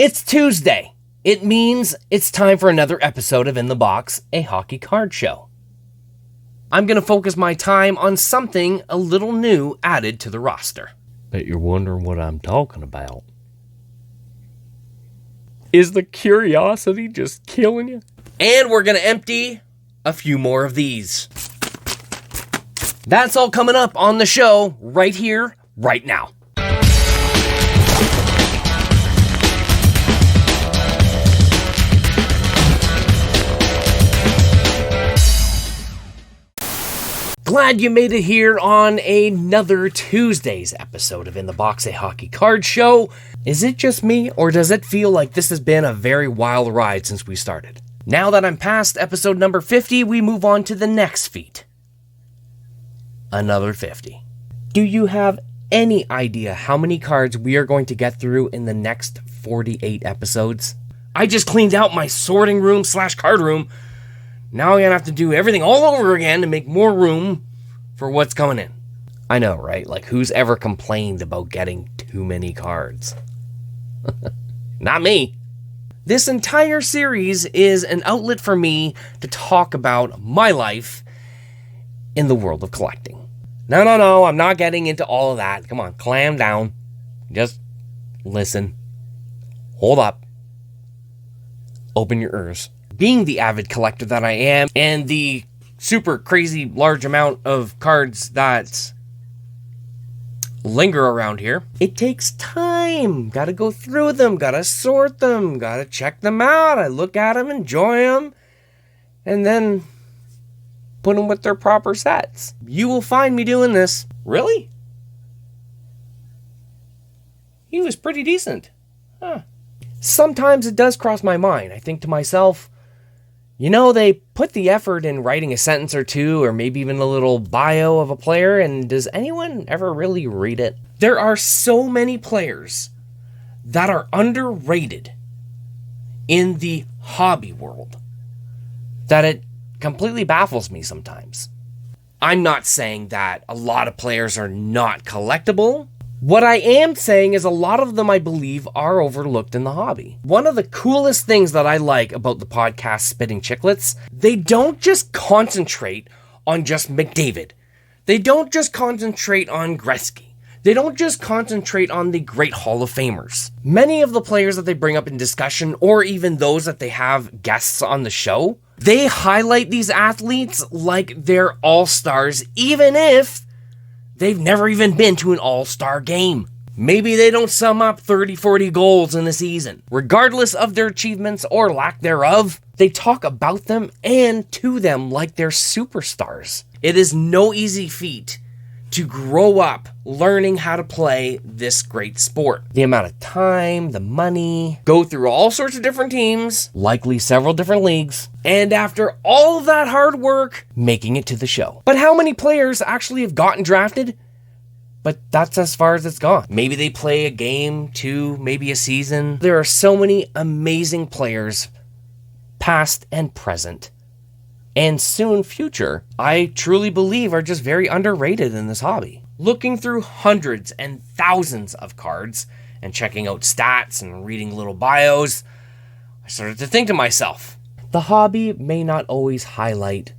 It's Tuesday. It means it's time for another episode of In the Box, a hockey card show. I'm going to focus my time on something a little new added to the roster. Bet you're wondering what I'm talking about. Is the curiosity just killing you? And we're going to empty a few more of these. That's all coming up on the show right here, right now. Glad you made it here on another Tuesday's episode of In the Box, a hockey card show. Is it just me, or does it feel like this has been a very wild ride since we started? Now that I'm past episode number 50, we move on to the next feat. Another 50. Do you have any idea how many cards we are going to get through in the next 48 episodes? I just cleaned out my sorting room / card room. Now I'm going to have to do everything all over again to make more room for what's coming in. I know, right? Like, who's ever complained about getting too many cards? Not me. This entire series is an outlet for me to talk about my life in the world of collecting. No, I'm not getting into all of that. Come on, clam down. Just listen. Hold up. Open your ears. Being the avid collector that I am, and the super crazy large amount of cards that linger around here, it takes time. Gotta go through them, gotta sort them, gotta check them out. I look at them, enjoy them, and then put them with their proper sets. You will find me doing this. Really? He was pretty decent. Huh. Sometimes it does cross my mind. I think to myself, you know, they put the effort in writing a sentence or two, or maybe even a little bio of a player, and does anyone ever really read it? There are so many players that are underrated in the hobby world that it completely baffles me sometimes. I'm not saying that a lot of players are not collectible. What I am saying is a lot of them, I believe, are overlooked in the hobby. One of the coolest things that I like about the podcast Spitting Chicklets, they don't just concentrate on just McDavid. They don't just concentrate on Gretzky. They don't just concentrate on the great Hall of Famers. Many of the players that they bring up in discussion, or even those that they have guests on the show, they highlight these athletes like they're all-stars, even if they've never even been to an all-star game. Maybe they don't sum up 30, 40 goals in a season. Regardless of their achievements or lack thereof, they talk about them and to them like they're superstars. It is no easy feat to grow up learning how to play this great sport. The amount of time, the money, go through all sorts of different teams, likely several different leagues, and after all of that hard work, making it to the show. But how many players actually have gotten drafted? But that's as far as it's gone. Maybe they play a game, two, maybe a season. There are so many amazing players, past and present, and soon future, I truly believe are just very underrated in this hobby. Looking through hundreds and thousands of cards and checking out stats and reading little bios, I started to think to myself, the hobby may not always highlight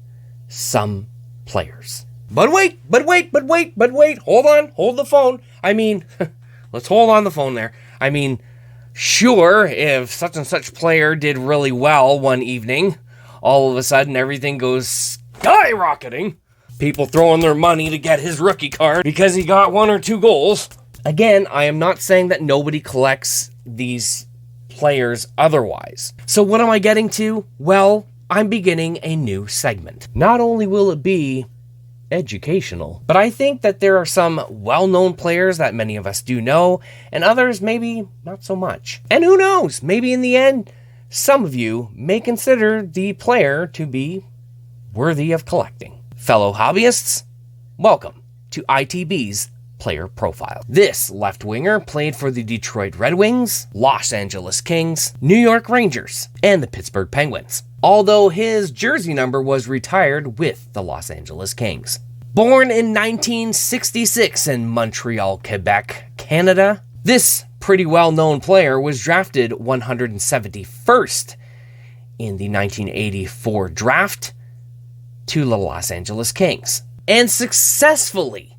some players. But wait, hold on, hold the phone. I mean, let's hold on the phone there. I mean, sure, if such and such player did really well one evening, all of a sudden everything goes skyrocketing. People throwing their money to get his rookie card because he got 1 or 2 goals. Again, I am not saying that nobody collects these players otherwise. So what am I getting to? Well, I'm beginning a new segment. Not only will it be educational, but I think that there are some well-known players that many of us do know, and others maybe not so much. And who knows, maybe in the end, some of you may consider the player to be worthy of collecting. Fellow hobbyists, welcome to ITB's Player Profile. This left-winger played for the Detroit Red Wings, Los Angeles Kings, New York Rangers, and the Pittsburgh Penguins, although his jersey number was retired with the Los Angeles Kings. Born in 1966 in Montreal, Quebec, Canada, this pretty well-known player, was drafted 171st in the 1984 draft to the Los Angeles Kings and successfully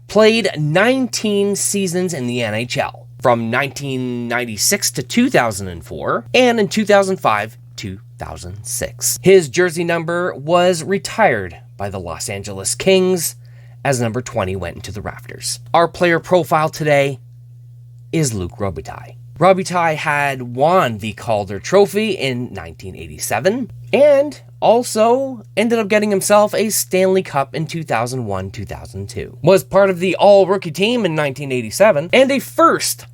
played 19 seasons in the NHL from 1996 to 2004 and in 2005 2006. His jersey number was retired by the Los Angeles Kings as number 20 went into the rafters. Our player profile today is Luc Robitaille. Robitaille had won the Calder Trophy in 1987 and also ended up getting himself a Stanley Cup in 2001-2002. Was part of the All-Rookie team in 1987 and a first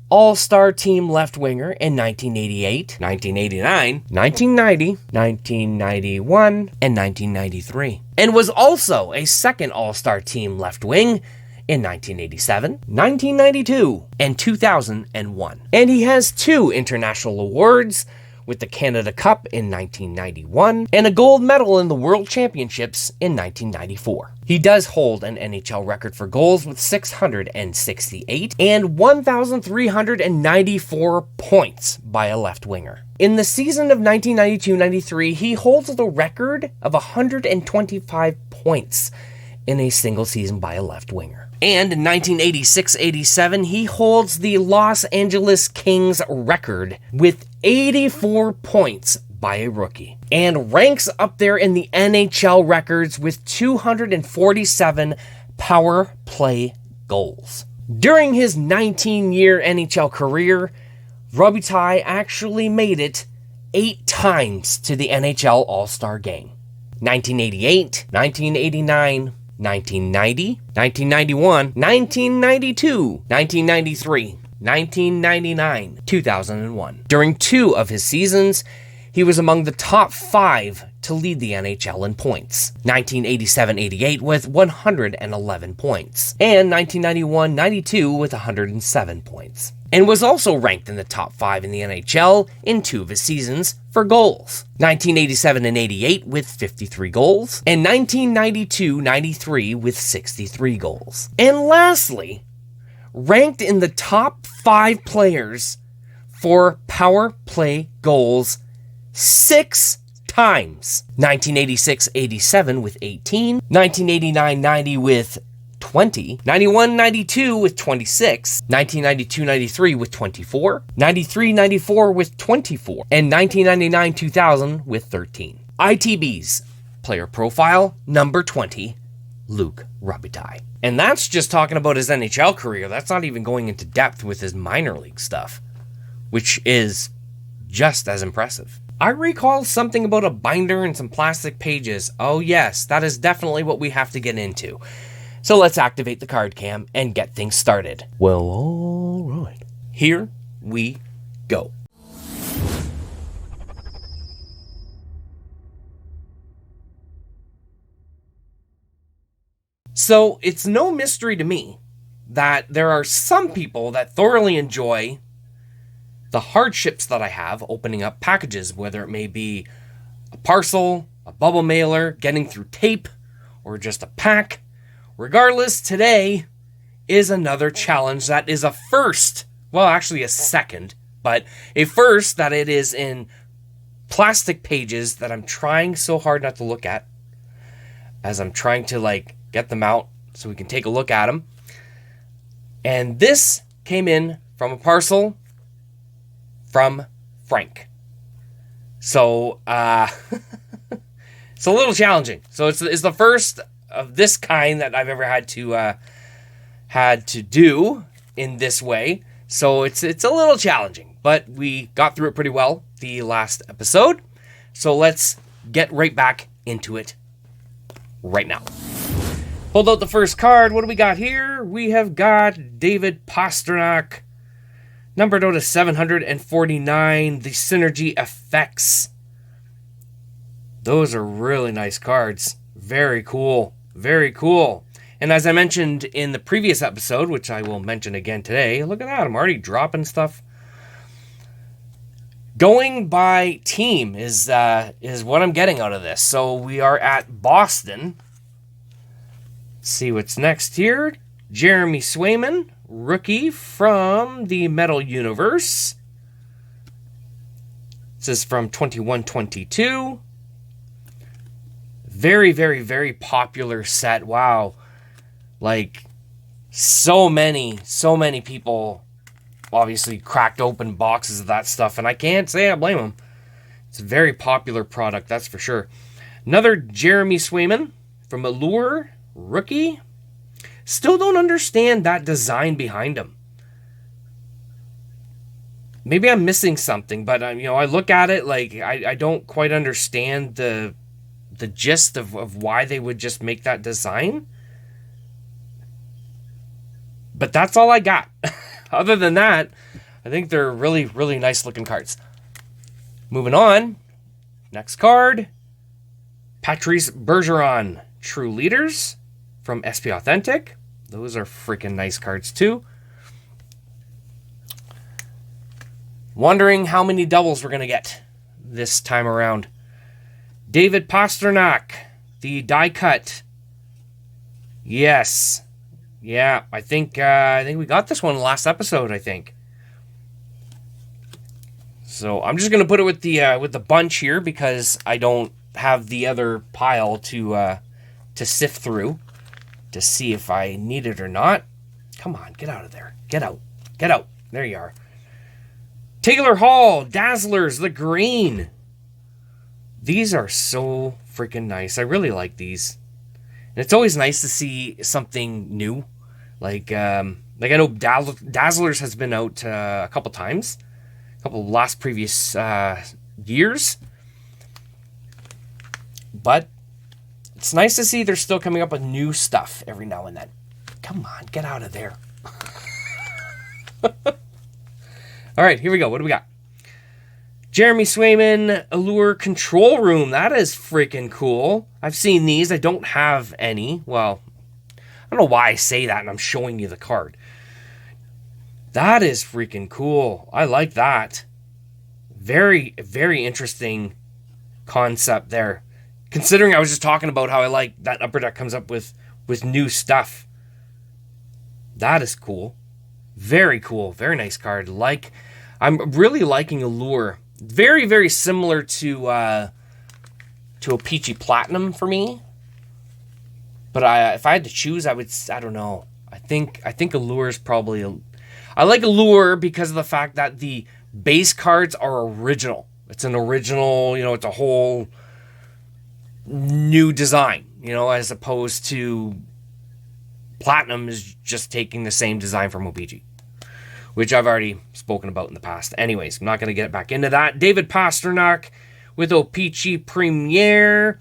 All-Star Team left winger in 1988, 1989, 1990, 1991, and 1993. And was also a second All-Star Team left wing in 1987, 1992, and 2001. And he has 2 international awards, with the Canada Cup in 1991 and a gold medal in the World Championships in 1994. He does hold an NHL record for goals with 668 and 1,394 points by a left winger. In the season of 1992-93, he holds the record of 125 points in a single season by a left winger. And in 1986-87, he holds the Los Angeles Kings record with 84 points by a rookie and ranks up there in the NHL records with 247 power play goals. During his 19-year NHL career, Robitaille actually made it 8 times to the NHL All-Star Game. 1988, 1989, 1990, 1991, 1992, 1993, 1999, 2001. During 2 of his seasons, he was among the top 5 to lead the NHL in points. 1987-88 with 111 points, and 1991-92 with 107 points. And was also ranked in the top 5 in the NHL in 2 of his seasons for goals. 1987-88 with 53 goals, and 1992-93 with 63 goals. And lastly, ranked in the top 5 players for power play goals 6 times. 1986-87 with 18, 1989-90 with 20, 91-92 with 26, 1992-93 with 24, 93-94 with 24, and 1999-2000 with 13. ITB's player profile, number 20, Luc Robitaille. And that's just talking about his NHL career. That's not even going into depth with his minor league stuff, which is just as impressive. I recall something about a binder and some plastic pages. Oh yes, that is definitely what we have to get into. So let's activate the card cam and get things started. Well, all right. Here we go. So it's no mystery to me that there are some people that thoroughly enjoy the hardships that I have opening up packages, whether it may be a parcel, a bubble mailer, getting through tape, or just a pack. Regardless, today is another challenge that is a first. Well, actually a second, but a first that it is in plastic pages that I'm trying so hard not to look at as I'm trying to get them out so we can take a look at them. And this came in from a parcel from Frank. So, it's a little challenging. So it's the first of this kind that I've ever had to do in this way. So it's a little challenging, but we got through it pretty well the last episode. So let's get right back into it right now. Pulled out the first card. What do we got here? We have got David Pastrnak, numbered out of 749, the Synergy Effects. Those are really nice cards. Very cool. Very cool. And as I mentioned in the previous episode, which I will mention again today, look at that, I'm already dropping stuff. Going by team is what I'm getting out of this. So we are at Boston. Let's see what's next here. Jeremy Swayman rookie from the Metal Universe. This is from 21-22. Very, very, very popular set. Wow. Like, so many people obviously cracked open boxes of that stuff, and I can't say I blame them. It's a very popular product, that's for sure. Another Jeremy Swayman from Allure, rookie. Still don't understand that design behind him. Maybe I'm missing something, but I look at it like I don't quite understand the gist of why they would just make that design. But that's all I got. Other than that, I think they're really, really nice looking cards. Moving on. Next card. Patrice Bergeron, True Leaders from SP Authentic. Those are freaking nice cards too. Wondering how many doubles we're going to get this time around. David Pastrnak, the die cut. Yes. Yeah, I think we got this one last episode, I think. So I'm just gonna put it with the bunch here because I don't have the other pile to sift through to see if I need it or not. Come on, get out of there. Get out. Get out. There you are. Taylor Hall, Dazzlers, the green. These are so freaking nice. I really like these. And it's always nice to see something new. Like I know Dazzlers has been out a couple times. A couple of previous years. But it's nice to see they're still coming up with new stuff every now and then. Come on, get out of there. All right, here we go. What do we got? Jeremy Swayman, Allure Control Room. That is freaking cool. I've seen these. I don't have any. Well, I don't know why I say that and I'm showing you the card. That is freaking cool. I like that. Very, very interesting concept there. Considering I was just talking about how I like that Upper Deck comes up with new stuff. That is cool. Very cool. Very nice card. I'm really liking Allure. Very, very similar to a Peachy Platinum for me. But if I had to choose, I don't know. I think Allure is probably I like Allure because of the fact that the base cards are original. It's an original, it's a whole new design, as opposed to Platinum is just taking the same design from OPG, which I've already spoken about in the past. Anyways, I'm not going to get back into that. David Pastrnak with OPG Premier.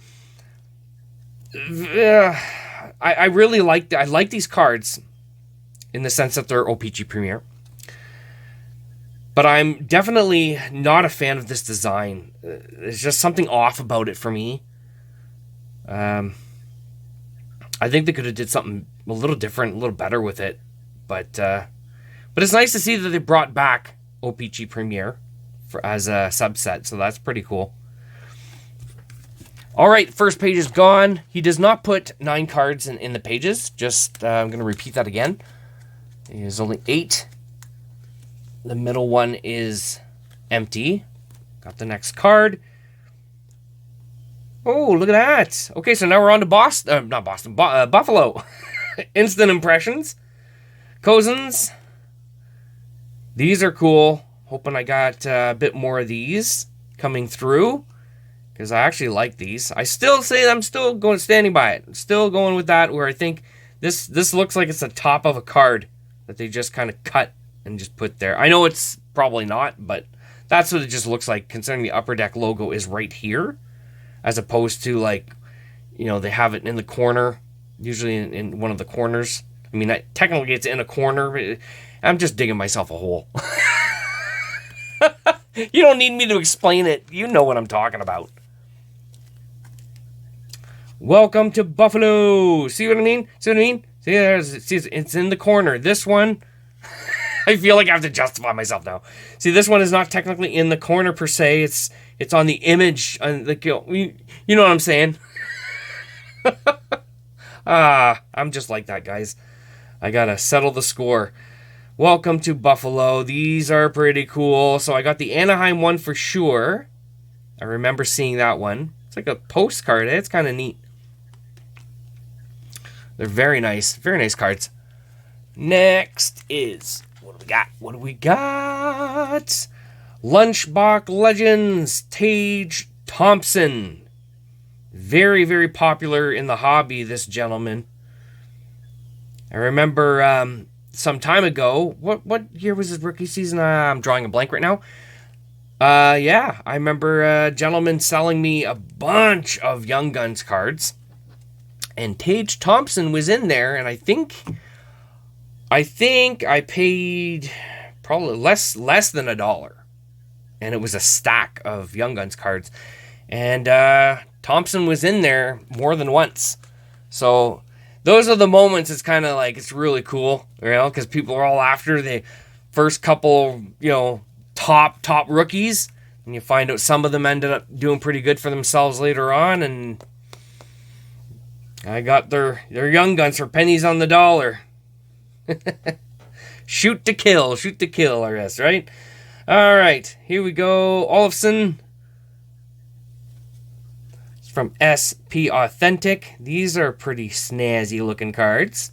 I really like these cards in the sense that they're OPG Premier. But I'm definitely not a fan of this design. There's just something off about it for me. I think they could have did something a little different, a little better with it. But it's nice to see that they brought back OPG Premier as a subset, so that's pretty cool. All right, first page is gone. He does not put 9 cards in the pages. Just, I'm going to repeat that again. There's only 8. The middle one is empty. Got the next card. Oh, look at that. Okay, so now we're on to Buffalo. Instant impressions. Cousins. These are cool. Hoping I got a bit more of these coming through, because I actually like these. I still say I'm still standing by it. I'm still going with that, where I think this looks like it's the top of a card that they just kind of cut and just put there. I know it's probably not, but that's what it just looks like, considering the Upper Deck logo is right here, as opposed to they have it in the corner, usually in one of the corners. I mean, technically it's in a corner. I'm just digging myself a hole. You don't need me to explain it. You know what I'm talking about. Welcome to Buffalo. See what I mean? See, it's in the corner. This one, I feel like I have to justify myself now. See, this one is not technically in the corner per se. It's on the image. You know what I'm saying? I'm just like that, guys. I gotta settle the score. Welcome to Buffalo. These are pretty cool. So I got the Anaheim one for sure. I remember seeing that one. It's like a postcard. It's kind of neat. They're very nice. Very nice cards. Next is... What do we got? What do we got? Lunchbox Legends. Tage Thompson. Very, very popular in the hobby, this gentleman. I remember some time ago... What year was his rookie season? I'm drawing a blank right now. Yeah, I remember a gentleman selling me a bunch of Young Guns cards. And Tage Thompson was in there, and I think I paid probably less than $1. And it was a stack of Young Guns cards. And Thompson was in there more than once. So those are the moments it's kind of like, it's really cool, you know, because people are all after the first couple, you know, top rookies. And you find out some of them ended up doing pretty good for themselves later on, and I got their Young Guns for pennies on the dollar. Shoot to kill, I guess, right? All right, here we go. Olofsson. It's from SP Authentic. These are pretty snazzy looking cards.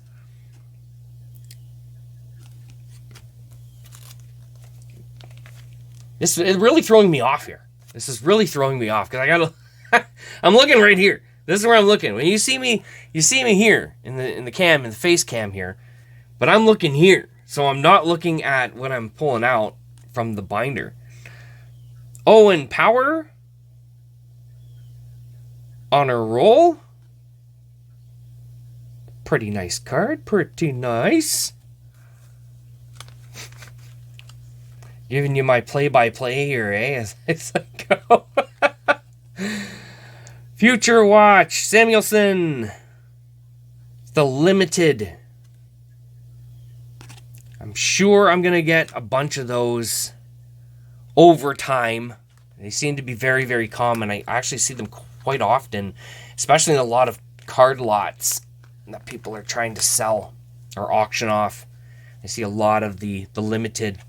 This is really throwing me off here. This is really throwing me off because I gotta. I'm looking right here. This is where I'm looking. When you see me here in the face cam here, but I'm looking here, so I'm not looking at what I'm pulling out from the binder. Owen Power on a roll. Pretty nice card. Pretty nice. Giving you my play-by-play here, eh? It's like, oh. Future Watch, Samuelson. The limited. I'm sure I'm going to get a bunch of those over time. They seem to be very, very common. I actually see them quite often, especially in a lot of card lots that people are trying to sell or auction off. I see a lot of the limited.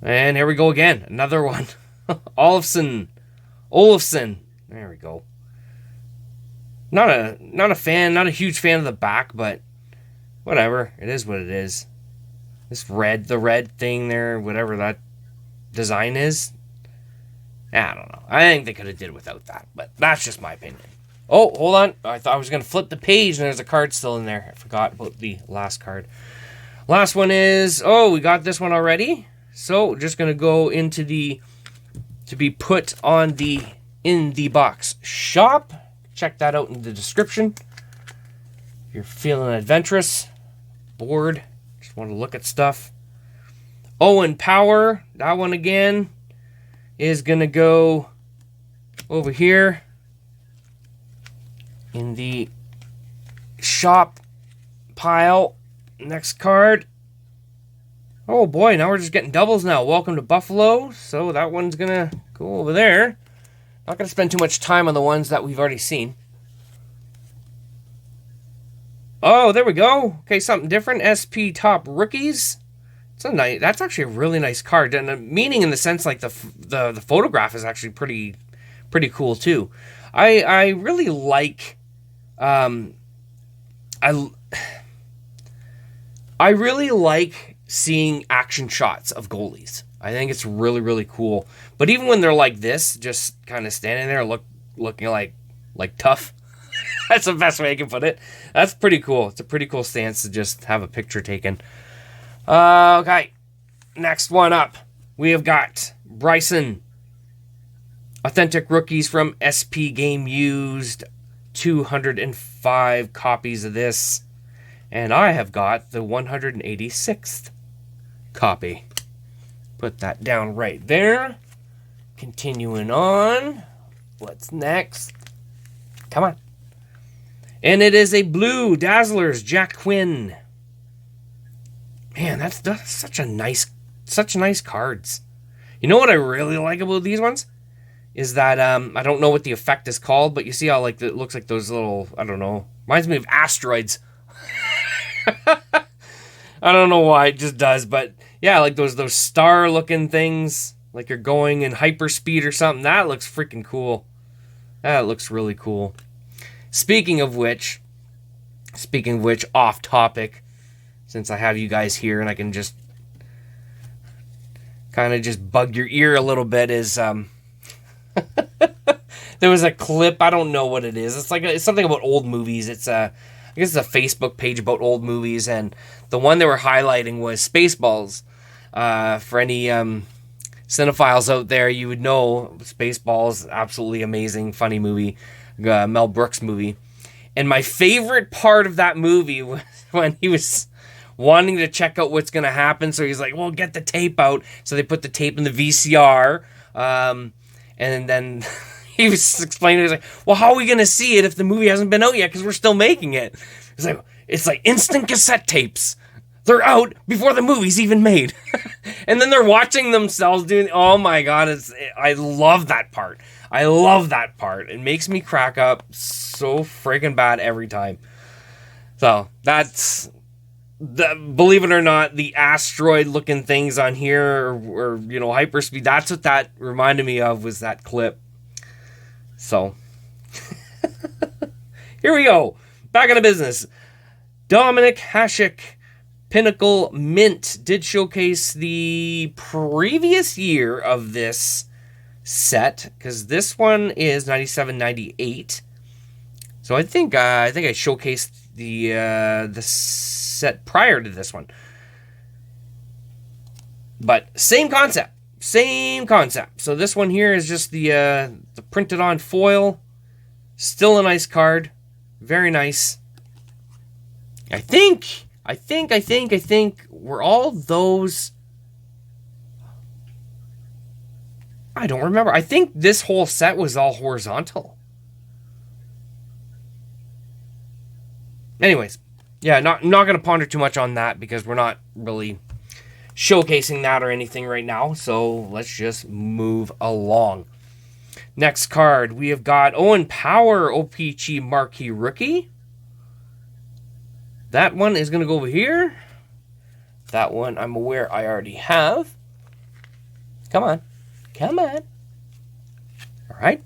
And here we go again. Another one. Olofsson. There we go. Not a fan, not a huge fan of the back, but whatever. It is what it is. The red thing there, whatever that design is. I don't know. I think they could have did without that, but that's just my opinion. Oh, hold on. I thought I was going to flip the page and there's a card still in there. I forgot about the last card. Last one is, we got this one already. So, just going to go into to be put on in the box shop. Check that out in the description. If you're feeling adventurous, bored, just want to look at stuff. Owen Power, that one again, is going to go over here in the shop pile. Next card. Oh boy, now we're just getting doubles now. Welcome to Buffalo. So that one's going to go over there. Not going to spend too much time on the ones that we've already seen. Oh, there we go. Okay, something different. SP Top Rookies. That's actually a really nice card. And meaning in the sense like the photograph is actually pretty cool too. I really like I really like seeing action shots of goalies. I think it's really, really cool. But even when they're like this, just kind of standing there looking like tough. That's the best way I can put it. That's pretty cool. It's a pretty cool stance to just have a picture taken. Okay. Next one up. We have got Bryson. Authentic Rookies from SP Game Used. 205 copies of this. And I have got the 186th copy. Put that down right there. Continuing on. What's next? Come on. And it is a blue Dazzlers Jack Quinn. Man, that's such nice cards. You know what I really like about these ones? Is that, I don't know what the effect is called, but you see how like it looks like those little, I don't know, reminds me of asteroids. I don't know why, it just does. But yeah, like those star-looking things, like you're going in hyperspeed or something. That looks freaking cool. That looks really cool. Speaking of which, off topic, since I have you guys here and I can just kind of just bug your ear a little bit, is there was a clip. I don't know what it is. It's something about old movies. I guess it's a Facebook page about old movies, and the one they were highlighting was Spaceballs. For any cinephiles out there, you would know Spaceballs, absolutely amazing, funny movie, Mel Brooks movie. And my favorite part of that movie was when he was wanting to check out what's going to happen. So he's like, well, get the tape out. So they put the tape in the VCR. And then he was explaining, he was like, well, how are we going to see it if the movie hasn't been out yet? Because we're still making it. It's like instant cassette tapes. They're out before the movie's even made. And then they're watching themselves doing, oh my God, I love that part. I love that part. It makes me crack up so freaking bad every time. So that's, believe it or not, the asteroid looking things on here, or hyperspeed, that's what that reminded me of, was that clip. So here we go. Back into business. Dominic Hasek Pinnacle Mint did showcase the previous year of this set, because this one is 97-98. So I think I showcased the set prior to this one. But same concept. So this one here is just the printed on foil. Still a nice card. Very nice. I think were all those... I don't remember. I think this whole set was all horizontal. Anyways, yeah, not going to ponder too much on that because we're not really showcasing that or anything right now. So let's just move along. Next card, we have got Owen Power OPC Marquee Rookie. That one is going to go over here. That one I'm aware I already have. Come on. All right.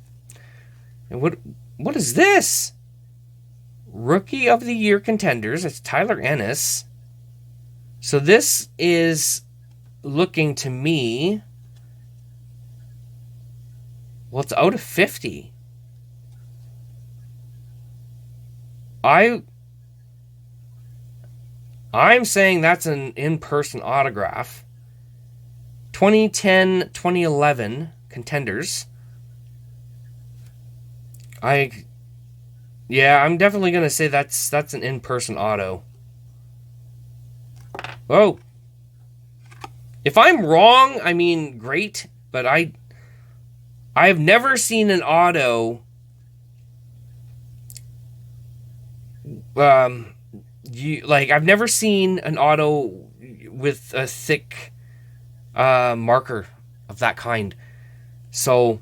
And what is this? Rookie of the Year contenders. It's Tyler Ennis. So this is looking to me... Well, it's out of 50. I'm saying that's an in-person autograph. 2010, 2011 contenders. I'm definitely going to say that's an in-person auto. Whoa. If I'm wrong, I mean, great, but I've never seen an auto I've never seen an auto with a thick marker of that kind. So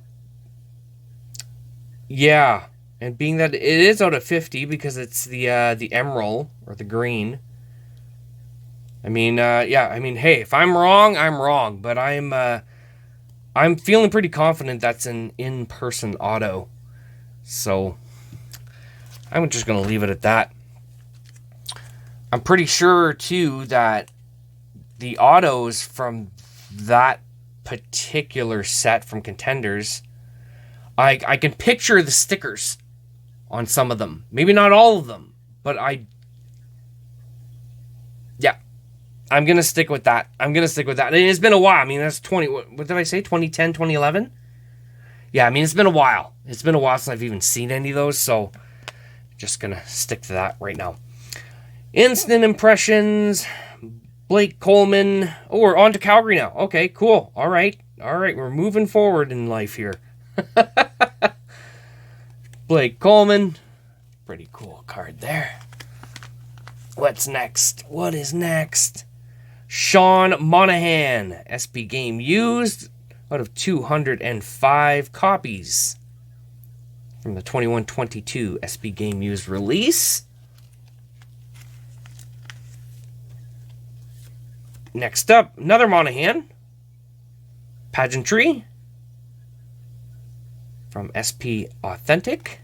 yeah, and being that it is out of 50 because it's the emerald or the green. I mean, hey, if I'm wrong, I'm wrong, but I'm feeling pretty confident that's an in-person auto. So I'm just going to leave it at that. I'm pretty sure, too, that the autos from that particular set from Contenders, I can picture the stickers on some of them. Maybe not all of them, but I'm going to stick with that. And it's been a while. I mean, that's what did I say? 2010, 2011? Yeah, I mean, it's been a while. It's been a while since I've even seen any of those, so just going to stick to that right now. Instant impressions, Blake Coleman. Oh, we're on to Calgary now. Okay, cool. All right, we're moving forward in life here. Blake Coleman. Pretty cool card there. What's next? What is next? Sean Monahan, SP Game Used, out of 205 copies from the 21-22 SP Game Used release. Next up, another Monahan. Pageantry. From SP Authentic.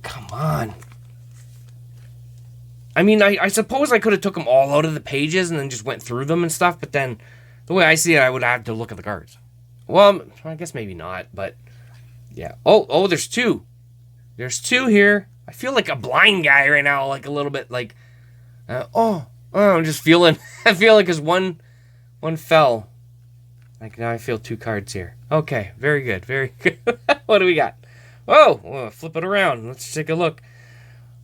Come on. I mean, I suppose I could have took them all out of the pages and then just went through them and stuff, but then the way I see it, I would have to look at the cards. Well, I guess maybe not, but yeah. Oh, there's two. There's two here. I feel like a blind guy right now, like a little bit like, I'm just feeling, I feel like as one fell. Like now I feel two cards here. Okay, very good, very good. What do we got? Oh, we'll flip it around. Let's take a look.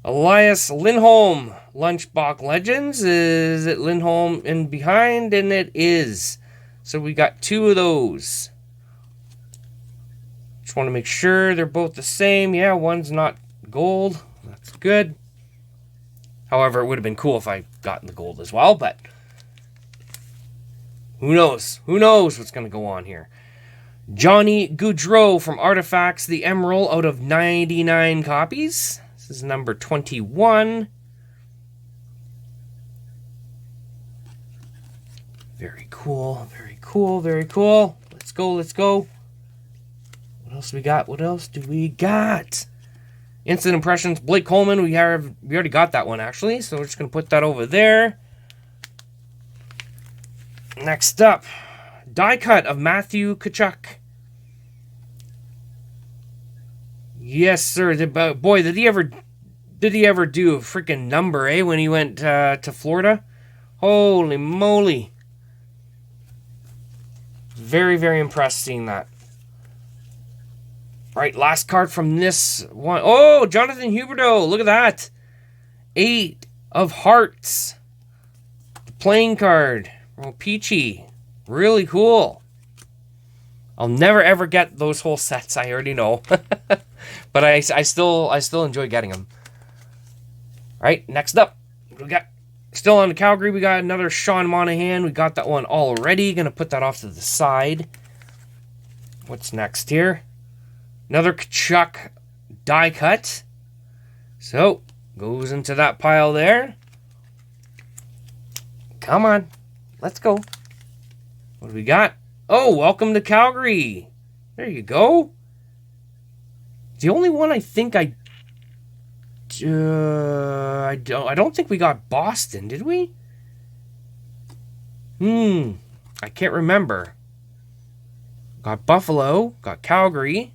Elias Lindholm, Lunchbox Legends. Is it Lindholm in behind? And it is. So we got two of those. Just want to make sure they're both the same. Yeah, one's not gold. That's good. However, it would have been cool if I gotten the gold as well, but who knows? Who knows what's going to go on here? Johnny Gaudreau from Artifacts, the Emerald out of 99 copies. This is number 21. Very cool, very cool, very cool. Let's go, let's go. What else we got? What else do we got? Instant Impressions, Blake Coleman. We already got that one, actually, so we're just going to put that over there. Next up, die cut of Matthew Tkachuk. Yes, sir. Boy, did he ever do a freaking number, eh, when he went to Florida? Holy moly. Very, very impressed seeing that. Right, last card from this one. Oh, Jonathan Huberdeau. Look at that. 8 of Hearts. The playing card. Oh, Peachy. Really cool. I'll never ever get those whole sets. I already know. But I still enjoy getting them. All right, next up. We got still on the Calgary. We got another Sean Monahan. We got that one already. Gonna put that off to the side. What's next here? Another Tkachuk die cut. So, goes into that pile there. Come on. Let's go. What do we got? Oh, welcome to Calgary. There you go. The only one I think I don't think we got Boston, did we? I can't remember. Got Buffalo, got Calgary.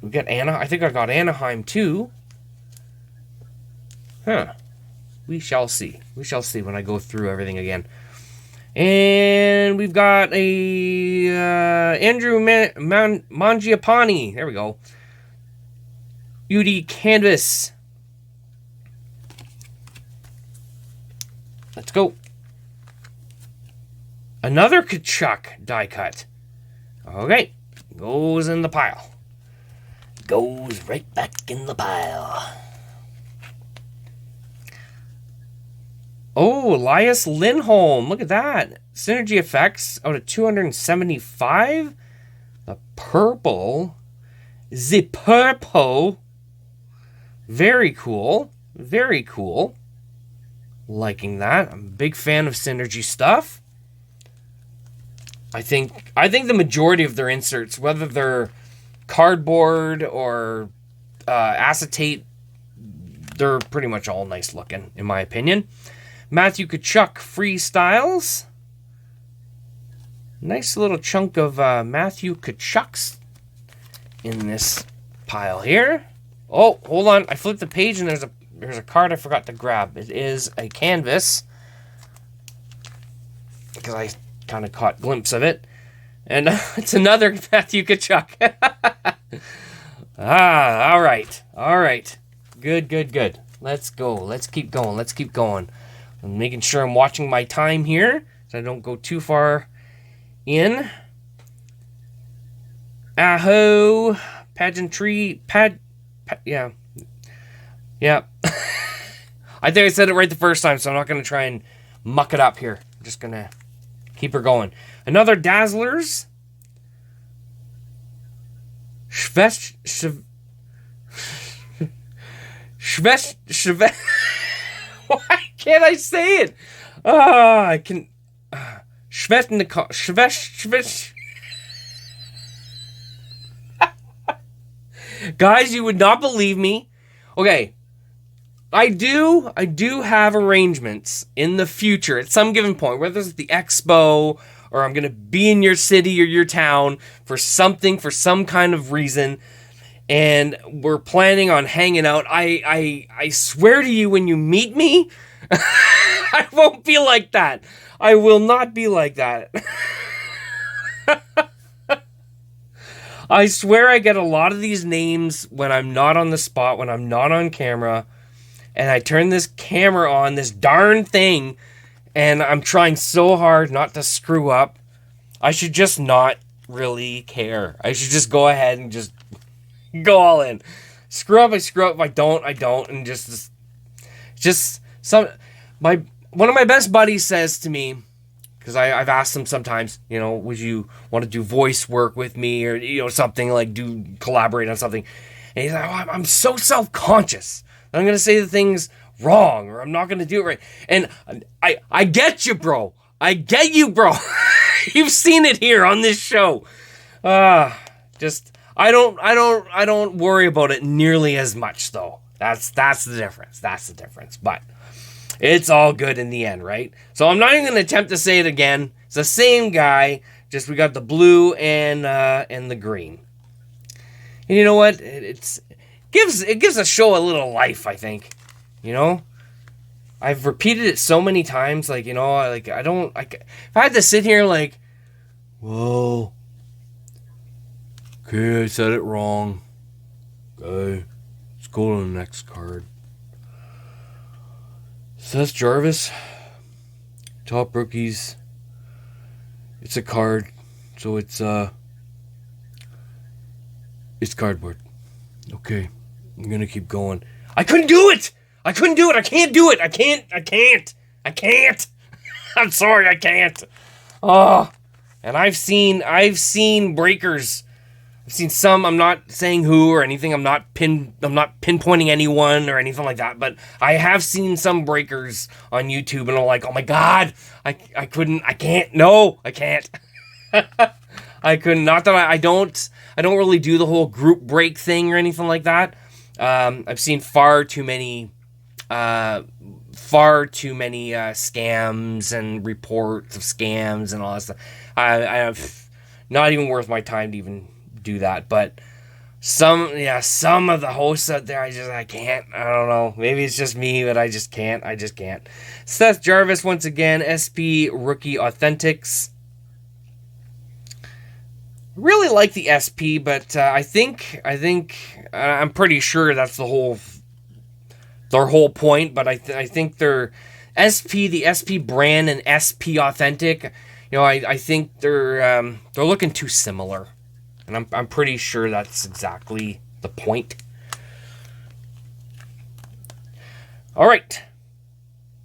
We got I think I got Anaheim too. Huh. We shall see. We shall see when I go through everything again. And we've got a Andrew Mangiapane. There we go. UD Canvas. Let's go. Another Tkachuk die cut. Okay. Goes in the pile. Goes right back in the pile. Oh, Elias Lindholm. Look at that. Synergy effects out of 275. The purple. The purple. Very cool. Very cool. Liking that. I'm a big fan of Synergy stuff. I think the majority of their inserts, whether they're cardboard or acetate, they're pretty much all nice looking, in my opinion. Matthew Tkachuk Freestyles. Nice little chunk of Matthew Tkachuks in this pile here. Oh, hold on. I flipped the page and there's a card I forgot to grab. It is a canvas. Because I kind of caught a glimpse of it. And it's another Matthew Tkachuk. All right. All right. Good, good, good. Let's go. Let's keep going. Let's keep going. I'm making sure I'm watching my time here so I don't go too far in. Aho. Pageantry. Yeah. Yeah. I think I said it right the first time, so I'm not going to try and muck it up here. I'm just going to keep her going. Another Dazzlers. Why? can't I say it? I can... Schvetnikov... Guys, you would not believe me. Okay. I do have arrangements in the future at some given point, whether it's at the expo or I'm going to be in your city or your town for something, for some kind of reason, and we're planning on hanging out. I swear to you, when you meet me, I won't be like that. I will not be like that. I swear I get a lot of these names when I'm not on the spot, when I'm not on camera, and I turn this camera on, this darn thing, and I'm trying so hard not to screw up. I should just not really care. I should just go ahead and just go all in. Screw up, I screw up. If I don't. And one of my best buddies says to me, because I've asked him sometimes, would you want to do voice work with me or, something like collaborate on something. And he's like, I'm so self-conscious that I'm going to say the things wrong or I'm not going to do it right. And I get you, bro. I get you, bro. You've seen it here on this show. I don't worry about it nearly as much though. That's the difference. That's the difference. But it's all good in the end, right? So I'm not even going to attempt to say it again. It's the same guy, just we got the blue and the green. And you know what? It gives a show a little life, I think. I've repeated it so many times, if I had to sit here whoa, okay, I said it wrong. Okay, let's go to the next card. Seth Jarvis, top rookies. It's a card, so it's cardboard. Okay, I'm gonna keep going. I couldn't do it. I can't do it. I can't. I'm sorry, I can't. Oh, and I've seen breakers. I've seen some. I'm not saying who or anything. I'm not pinpointing anyone or anything like that. But I have seen some breakers on YouTube, and I'm like, oh my god, I can't. No, I can't. I couldn't. Not that I don't really do the whole group break thing or anything like that. I've seen far too many scams and reports of scams and all that stuff. I have not even worth my time to even do that. But some of the hosts out there, I can't. I don't know. Maybe it's just me, but I just can't. Seth Jarvis once again, SP Rookie Authentics. Really like the SP, but I'm pretty sure that's their whole point. But I think their SP, the SP brand, and SP Authentic, I think they're looking too similar, and I'm pretty sure that's exactly the point. All right.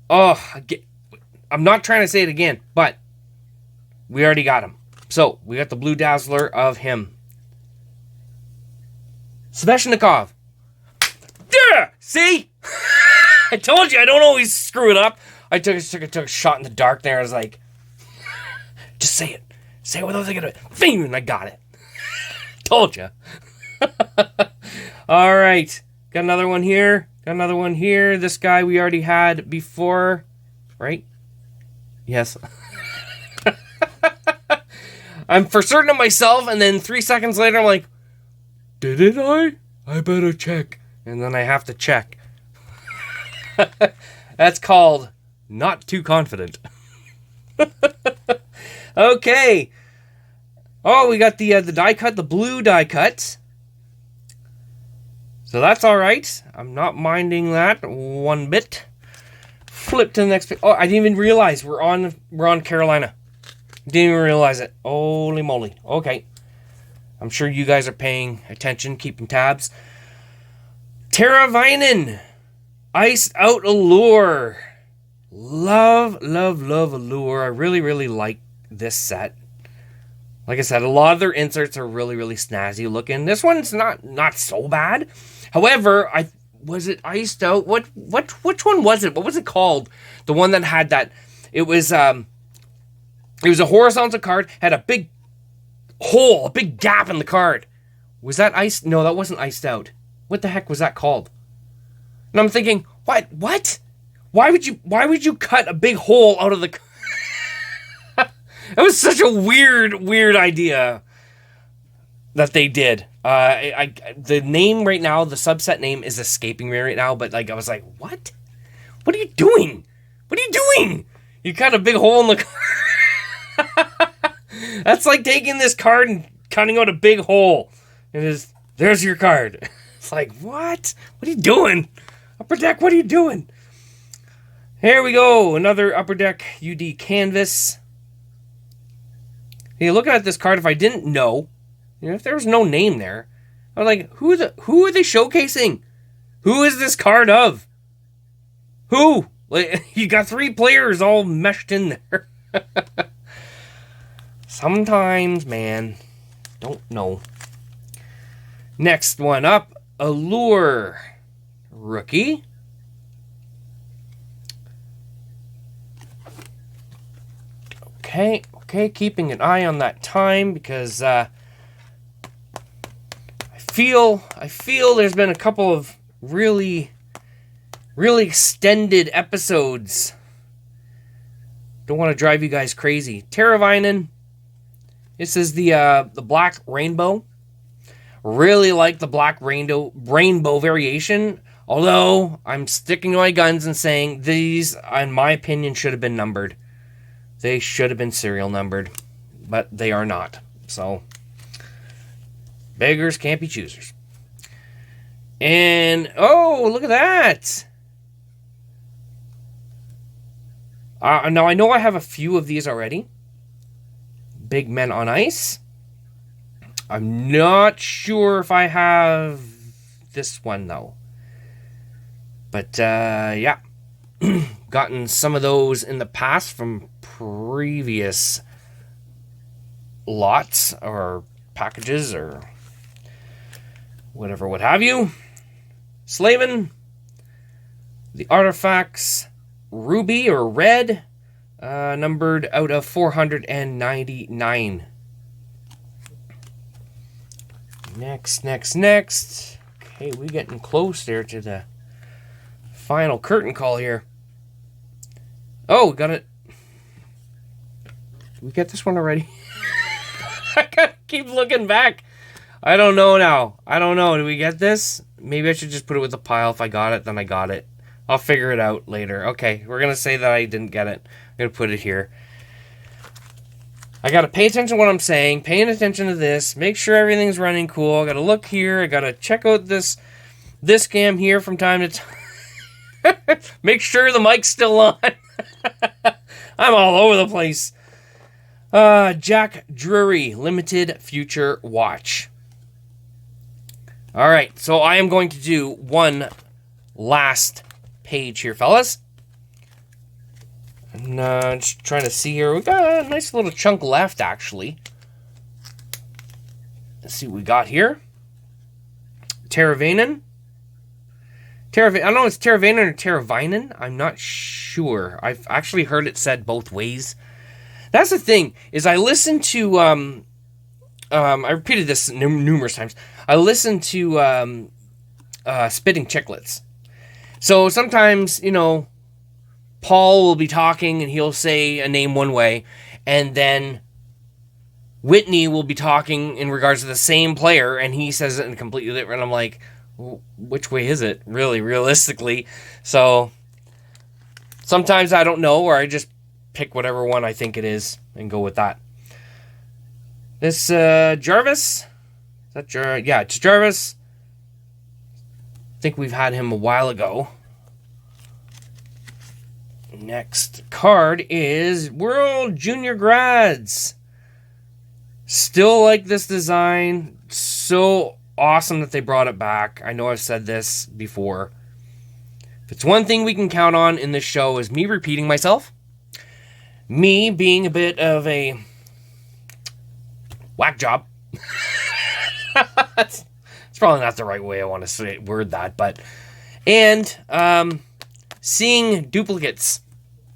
Oh, I'm not trying to say it again, but we already got him. So, we got the Blue Dazzler of him. Sveshnikov. Yeah! See? I told you, I don't always screw it up. I took a shot in the dark there. I was like, just say it. Say it without thinking of it. Bing! And I got it. Told you. All right. Got another one here. This guy we already had before. Right? Yes. I'm for certain of myself, and then 3 seconds later, I'm like, did I? I better check. And then I have to check. That's called not too confident. Okay. Oh, we got the die cut, the blue die cut. So that's all right. I'm not minding that one bit. Flip to the next page. Oh, I didn't even realize we're on Carolina. Didn't even realize it. Holy moly. Okay. I'm sure you guys are paying attention, keeping tabs. Teravainen. Ice Out Allure. Love Allure. I really, really like this set. Like I said, a lot of their inserts are really, really snazzy looking. This one's not so bad. However, was it iced out? Which one was it? What was it called? The one that had that, it was a horizontal card, had a big hole, a big gap in the card. Was that iced? No, that wasn't iced out. What the heck was that called? And I'm thinking, what? Why would you cut a big hole out of the card? That was such a weird idea that they did. The name right now, the subset name is escaping me right now, but like I was like, what? What are you doing? What are you doing? You cut a big hole in the card. That's like taking this card and cutting out a big hole. There's your card. It's like, what? What are you doing? Upper Deck, what are you doing? Here we go. Another Upper Deck UD canvas. Hey, looking at this card, if I didn't know, if there was no name there, I was like, who are they showcasing? Who is this card of? Who? Like, you got 3 players all meshed in there. Sometimes, man, don't know. Next one up, Allure rookie. Okay, keeping an eye on that time because I feel there's been a couple of really extended episodes. Don't want to drive you guys crazy. Teravainen. This is the black rainbow. Really like the black rainbow variation. Although I'm sticking to my guns and saying these, in my opinion, should have been numbered. They should have been serial numbered, but they are not. So, beggars can't be choosers. And, oh, look at that. Now, I know I have a few of these already. Big Men on Ice. I'm not sure if I have this one, though. But, yeah. Gotten some of those in the past from previous lots or packages or whatever, what have you. Slavin, the Artifacts Ruby or Red, numbered out of 499. Next. Okay, we getting close there to the final curtain call here. Oh, we got it. Did we get this one already? I gotta keep looking back. I don't know now. I don't know. Did we get this? Maybe I should just put it with the pile. If I got it, then I got it. I'll figure it out later. Okay, we're gonna say that I didn't get it. I'm gonna put it here. I gotta pay attention to what I'm saying. Paying attention to this. Make sure everything's running cool. I gotta look here. I gotta check out this cam here from time to time. Make sure the mic's still on. I'm all over the place. Jack Drury, Limited Future Watch. All right, so I am going to do one last page here, fellas. And just trying to see here. We got a nice little chunk left, actually. Let's see what we got here. Teravainen. I don't know if it's Teravainen or Teravainen. I'm not sure. I've actually heard it said both ways. That's the thing, is I listen to, I repeated this numerous times. I listen to Spitting Chicklets. So sometimes, Paul will be talking and he'll say a name one way, and then Whitney will be talking in regards to the same player, and he says it in completely different. I'm like, which way is it, really, realistically? So sometimes I don't know, or I just pick whatever one I think it is and go with that. This Jarvis, is that yeah, it's Jarvis. I think we've had him a while ago. Next card is World Junior Grads. Still like this design. So awesome that they brought it back. I know I've said this before. If it's one thing we can count on in this show is me repeating myself. Me being a bit of a whack job. It's probably not the right way I want to word that, but and seeing duplicates.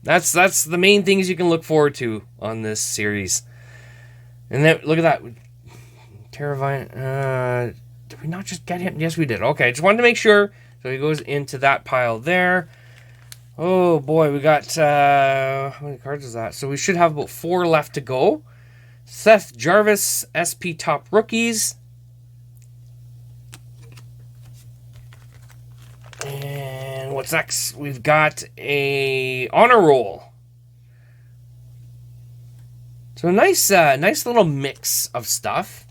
That's the main things you can look forward to on this series. And then look at that. Terravine. Did we not just get him? Yes, we did. Okay, just wanted to make sure. So he goes into that pile there. Oh boy, we got how many cards is that? So we should have about 4 left to go. Seth Jarvis, SP Top Rookies. And what's next? We've got a honor roll. So a nice little mix of stuff.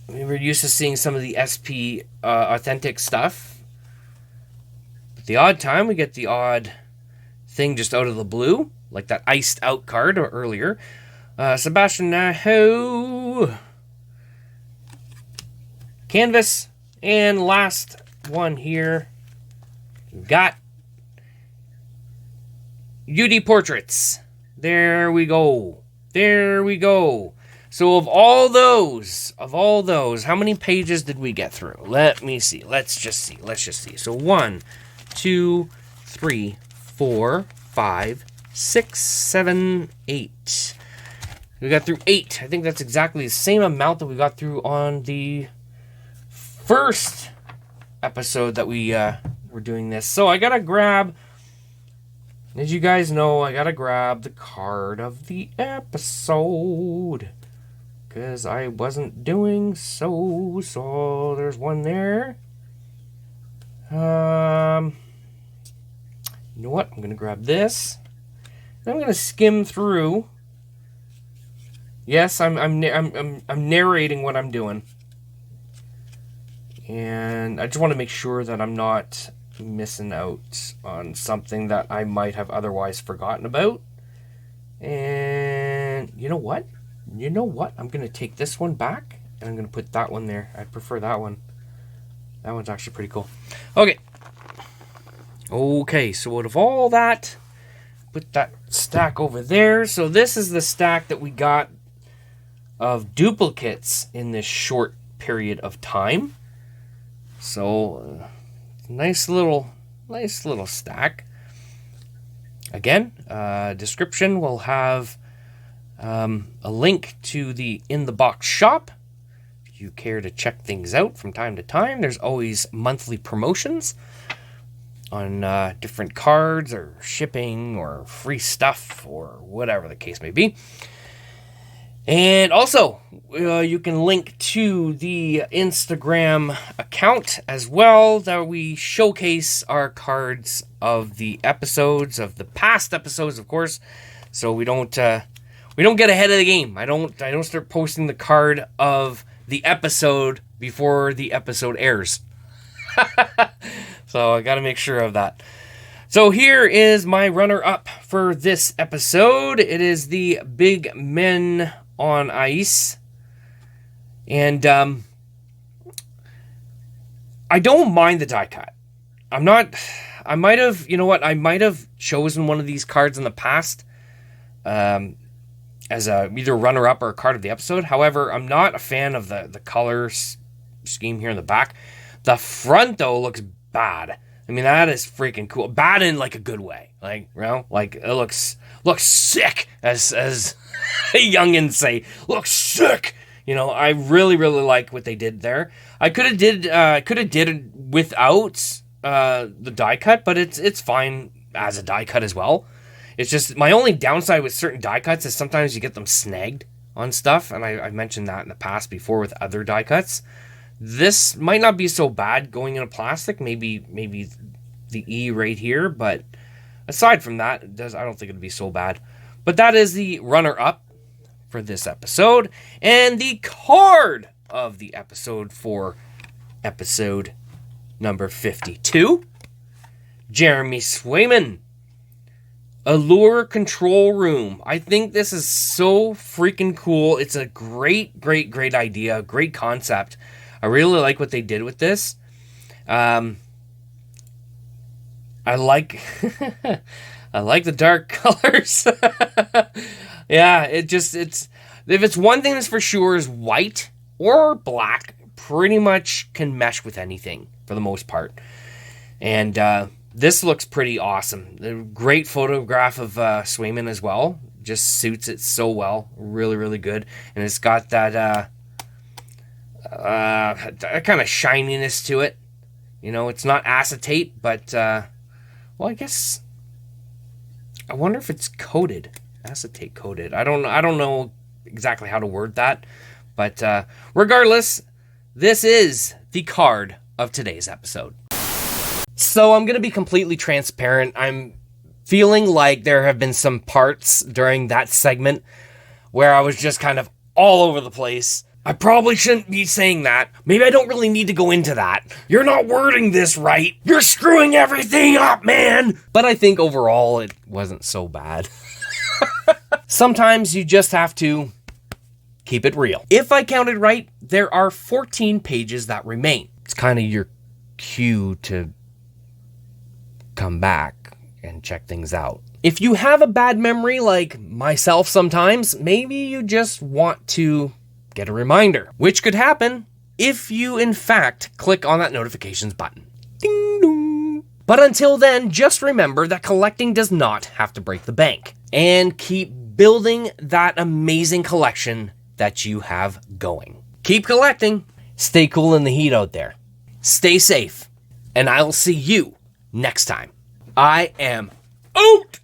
We were used to seeing some of the SP authentic stuff. But the odd time, we get the odd thing just out of the blue, like that iced out card earlier. Sebastian Naho. Canvas. And last one here, we've got UD Portraits. There we go. There we go. So of all those, how many pages did we get through? Let me see. Let's just see. So 1, 2, 3, 4, 5, 6, 7, 8. We got through 8. I think that's exactly the same amount that we got through on the first episode that we were doing this. So I gotta grab, as you guys know, I gotta grab the card of the episode, because I wasn't doing so. So there's one there. You know what? I'm gonna grab this. I'm gonna skim through. Yes, I'm narrating what I'm doing, and I just want to make sure that I'm not missing out on something that I might have otherwise forgotten about. And you know what? I'm going to take this one back, and I'm going to put that one there. I prefer that one. That one's actually pretty cool. Okay, so out of all that, put that stack over there. So this is the stack that we got of duplicates in this short period of time. So nice little stack. Again, description will have a link to the In the Box shop. If you care to check things out from time to time, there's always monthly promotions on different cards or shipping or free stuff or whatever the case may be. And also, you can link to the Instagram account as well, that we showcase our cards of the episodes, of the past episodes, of course. So we don't get ahead of the game. I don't start posting the card of the episode before the episode airs. So I got to make sure of that. So here is my runner-up for this episode. It is the Big Men on Ice. And I don't mind the die cut. I might have chosen one of these cards in the past as either runner-up or a card of the episode. However, I'm not a fan of the color scheme here in the back. The front, though, looks bad. I mean, that is freaking cool. Bad in, like, a good way. Like, you know, like, it looks sick, as youngins say. Looks sick! You know, I really, really like what they did there. I could have did it without the die cut, but it's fine as a die cut as well. It's just, my only downside with certain die cuts is sometimes you get them snagged on stuff, and I mentioned that in the past before with other die cuts. This might not be so bad going in a plastic, maybe the E right here, but aside from that, I don't think it'd be so bad. But that is the runner-up for this episode, and the card of the episode for episode number 52, Jeremy Swayman, Allure Control Room. I think this is so freaking cool. It's a great idea, great concept. I really like what they did with this. I like I like the dark colors. Yeah, if it's one thing that's for sure is white or black, pretty much can mesh with anything for the most part. And this looks pretty awesome. A great photograph of Swayman as well. Just suits it so well. Really, really good. And it's got that kind of shininess to it. You know, it's not acetate, but, well, I guess, I wonder if it's coated. Acetate coated. I don't know exactly how to word that. But regardless, this is the card of today's episode. So I'm going to be completely transparent. I'm feeling like there have been some parts during that segment where I was just kind of all over the place. I probably shouldn't be saying that. Maybe I don't really need to go into that. You're not wording this right. You're screwing everything up, man. But I think overall it wasn't so bad. Sometimes you just have to keep it real. If I counted right, there are 14 pages that remain. It's kind of your cue to come back and check things out. If you have a bad memory like myself sometimes, maybe you just want to get a reminder, which could happen if you in fact click on that notifications button. Ding dong. But until then, just remember that collecting does not have to break the bank, and keep building that amazing collection that you have going. Keep collecting. Stay cool in the heat out there. Stay safe. And I'll see you next time. I am out.